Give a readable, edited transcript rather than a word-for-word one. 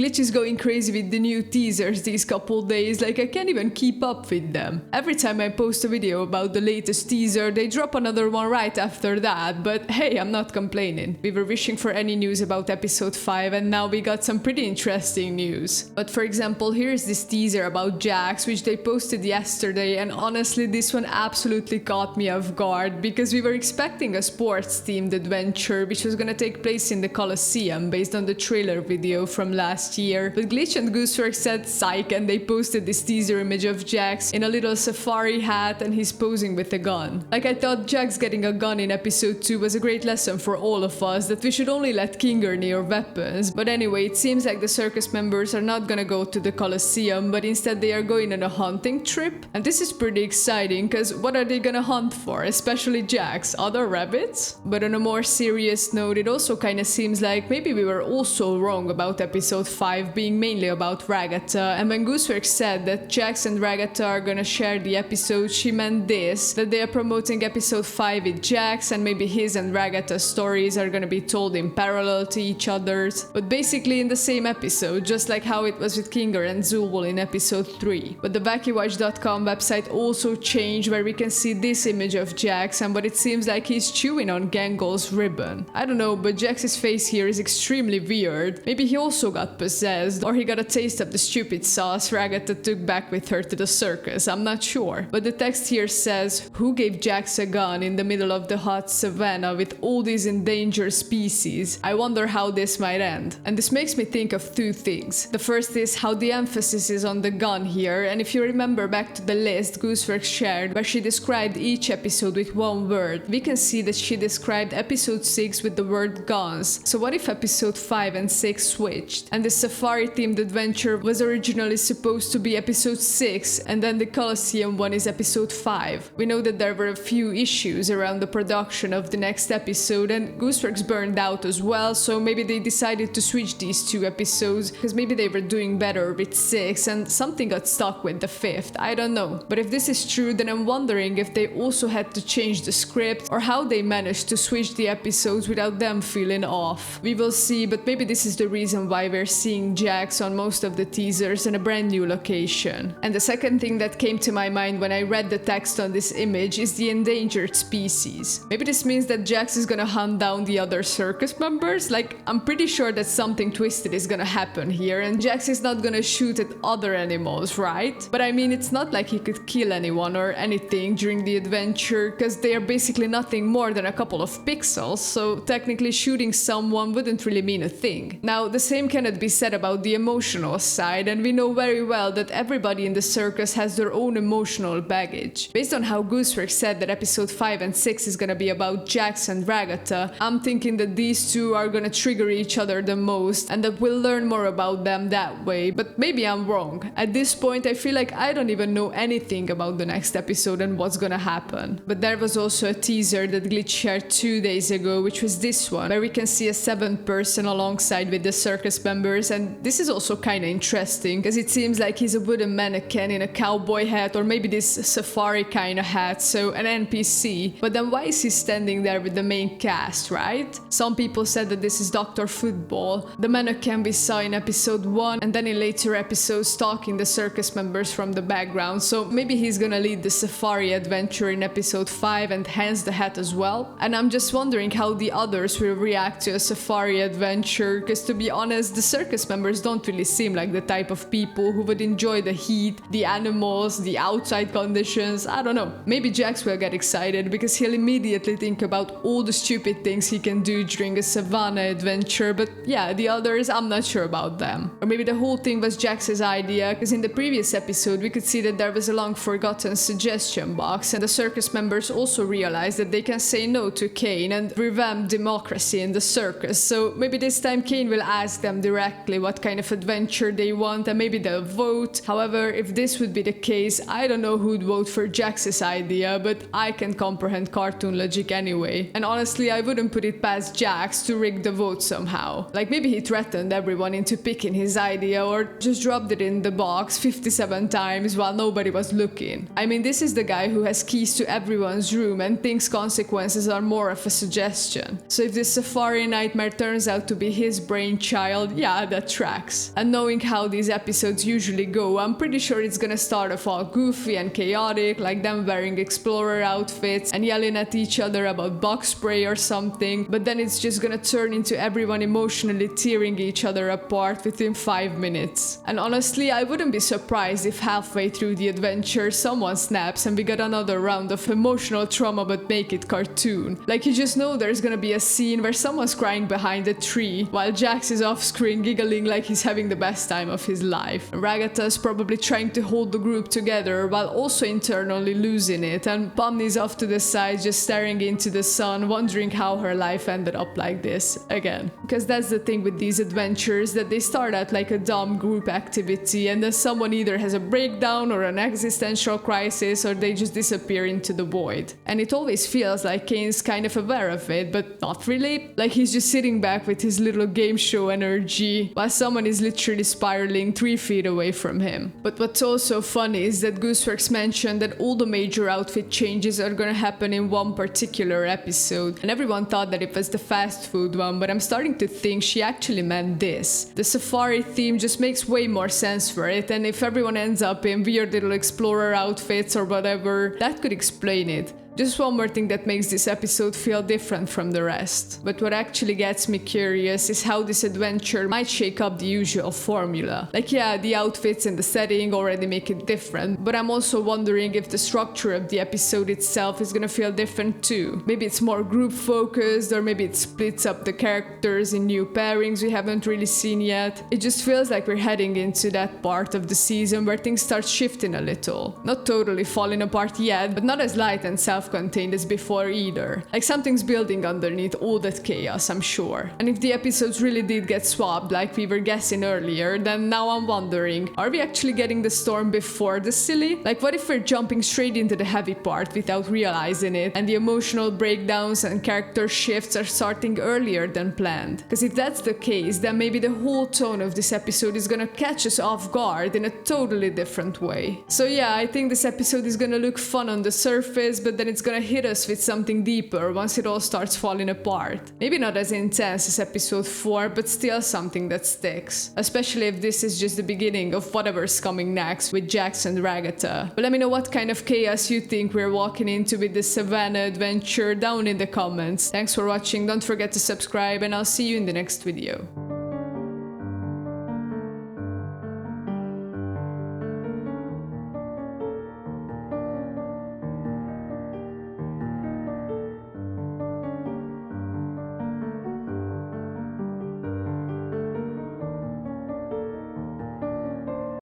Glitch is going crazy with the new teasers these couple days, like I can't even keep up with them. Every time I post a video about the latest teaser, they drop another one right after that, but hey, I'm not complaining. We were wishing for any news about episode 5 and now we got some pretty interesting news. But for example, here's this teaser about Jax, which they posted yesterday, and honestly this one absolutely caught me off guard because we were expecting a sports-themed adventure which was gonna take place in the Colosseum based on the trailer video from last year. But Glitch and Gooseworks said psych and they posted this teaser image of Jax in a little safari hat and he's posing with a gun. Like I thought Jax getting a gun in episode 2 was a great lesson for all of us that we should only let Kinger near weapons. But anyway, it seems like the circus members are not gonna go to the Colosseum, but instead they are going on a hunting trip. And this is pretty exciting because what are they gonna hunt for? Especially Jax, other rabbits? But on a more serious note, it also kinda seems like maybe we were also wrong about episode 5 being mainly about Ragatha. And when Gooseworks said that Jax and Ragatha are gonna share the episode, she meant this, that they are promoting episode 5 with Jax and maybe his and Ragatha's stories are gonna be told in parallel to each other's, but basically in the same episode, just like how it was with Kinger and Zool in episode 3. But the VackyWatch.com website also changed where we can see this image of Jax and what it seems like he's chewing on Gangol's ribbon. I don't know, but Jax's face here is extremely weird. Maybe he also got possessed or he got a taste of the stupid sauce Ragatha took back with her to the circus, I'm not sure. But the text here says, who gave Jax a gun in the middle of the hot savannah with all these endangered species? I wonder how this might end. And this makes me think of two things. The first is how the emphasis is on the gun here, and if you remember back to the list Gooseworks shared where she described each episode with one word, we can see that she described episode 6 with the word guns. So what if episode 5 and 6 switched? And the safari themed adventure was originally supposed to be episode 6 and then the Colosseum one is episode 5. We know that there were a few issues around the production of the next episode and Gooseworks burned out as well, so maybe they decided to switch these two episodes because maybe they were doing better with 6 and something got stuck with the 5th, I don't know. But if this is true, then I'm wondering if they also had to change the script or how they managed to switch the episodes without them feeling off. We will see, but maybe this is the reason why we're seeing Jax on most of the teasers in a brand new location. And the second thing that came to my mind when I read the text on this image is the endangered species. Maybe this means that Jax is gonna hunt down the other circus members? Like, I'm pretty sure that something twisted is gonna happen here and Jax is not gonna shoot at other animals, right? But I mean, it's not like he could kill anyone or anything during the adventure because they are basically nothing more than a couple of pixels, so technically shooting someone wouldn't really mean a thing. Now, the same cannot be said about the emotional side, and we know very well that everybody in the circus has their own emotional baggage. Based on how Gooseworks said that episode 5 and 6 is gonna be about Jax and Ragatha, I'm thinking that these two are gonna trigger each other the most and that we'll learn more about them that way, but maybe I'm wrong. At this point, I feel like I don't even know anything about the next episode and what's gonna happen. But there was also a teaser that Glitch shared 2 days ago, which was this one, where we can see a 7th person alongside with the circus members, and this is also kinda interesting because it seems like he's a wooden mannequin in a cowboy hat or maybe this safari kinda hat, so an NPC. But then why is he standing there with the main cast, right? Some people said that this is Dr. Football, the mannequin we saw in episode 1 and then in later episodes stalking the circus members from the background, so maybe he's gonna lead the safari adventure in episode 5 and hence the hat as well. And I'm just wondering how the others will react to a safari adventure, because to be honest, the circus members don't really seem like the type of people who would enjoy the heat, the animals, the outside conditions, I don't know. Maybe Jax will get excited because he'll immediately think about all the stupid things he can do during a savannah adventure, but yeah, the others, I'm not sure about them. Or maybe the whole thing was Jax's idea, because in the previous episode we could see that there was a long forgotten suggestion box and the circus members also realized that they can say no to Kane and revamp democracy in the circus, so maybe this time Kane will ask them directly what kind of adventure they want and maybe they'll vote. However, if this would be the case, I don't know who'd vote for Jax's idea, but I can comprehend cartoon logic anyway. And honestly, I wouldn't put it past Jax to rig the vote somehow. Like maybe he threatened everyone into picking his idea or just dropped it in the box 57 times while nobody was looking. I mean, this is the guy who has keys to everyone's room and thinks consequences are more of a suggestion. So if this safari nightmare turns out to be his brainchild, yeah, that tracks. And knowing how these episodes usually go, I'm pretty sure it's gonna start off all goofy and chaotic, like them wearing explorer outfits and yelling at each other about bug spray or something, but then it's just gonna turn into everyone emotionally tearing each other apart within 5 minutes. And honestly, I wouldn't be surprised if halfway through the adventure someone snaps and we get another round of emotional trauma but make it cartoon. Like, you just know there's gonna be a scene where someone's crying behind a tree while Jax is off screen giggling like he's having the best time of his life. Ragatha's probably trying to hold the group together while also internally losing it, and Pomni's off to the side just staring into the sun, wondering how her life ended up like this again. Because that's the thing with these adventures, that they start out like a dumb group activity and then someone either has a breakdown or an existential crisis, or they just disappear into the void. And it always feels like Kane's kind of aware of it, but not really. Like, he's just sitting back with his little game show energy while someone is literally spiraling 3 feet away from him. But what's also funny is that Gooseworks mentioned that all the major outfit changes are gonna happen in one particular episode, and everyone thought that it was the fast food one, but I'm starting to think she actually meant this. The safari theme just makes way more sense for it, and if everyone ends up in weird little explorer outfits or whatever, that could explain it. Just one more thing that makes this episode feel different from the rest. But what actually gets me curious is how this adventure might shake up the usual formula. Like, yeah, the outfits and the setting already make it different, but I'm also wondering if the structure of the episode itself is gonna feel different too. Maybe it's more group focused, or maybe it splits up the characters in new pairings we haven't really seen yet. It just feels like we're heading into that part of the season where things start shifting a little. Not totally falling apart yet, but not as light and self-contained as before either. Like, something's building underneath all that chaos, I'm sure. And if the episodes really did get swapped like we were guessing earlier, then now I'm wondering, are we actually getting the storm before the silly? Like, what if we're jumping straight into the heavy part without realizing it, and the emotional breakdowns and character shifts are starting earlier than planned? Because if that's the case, then maybe the whole tone of this episode is gonna catch us off guard in a totally different way. So yeah, I think this episode is gonna look fun on the surface, but then it's gonna hit us with something deeper once it all starts falling apart. Maybe not as intense as episode 4, but still something that sticks. Especially if this is just the beginning of whatever's coming next with Jax and Ragatha. But let me know what kind of chaos you think we're walking into with this Savannah adventure down in the comments. Thanks for watching, don't forget to subscribe, and I'll see you in the next video.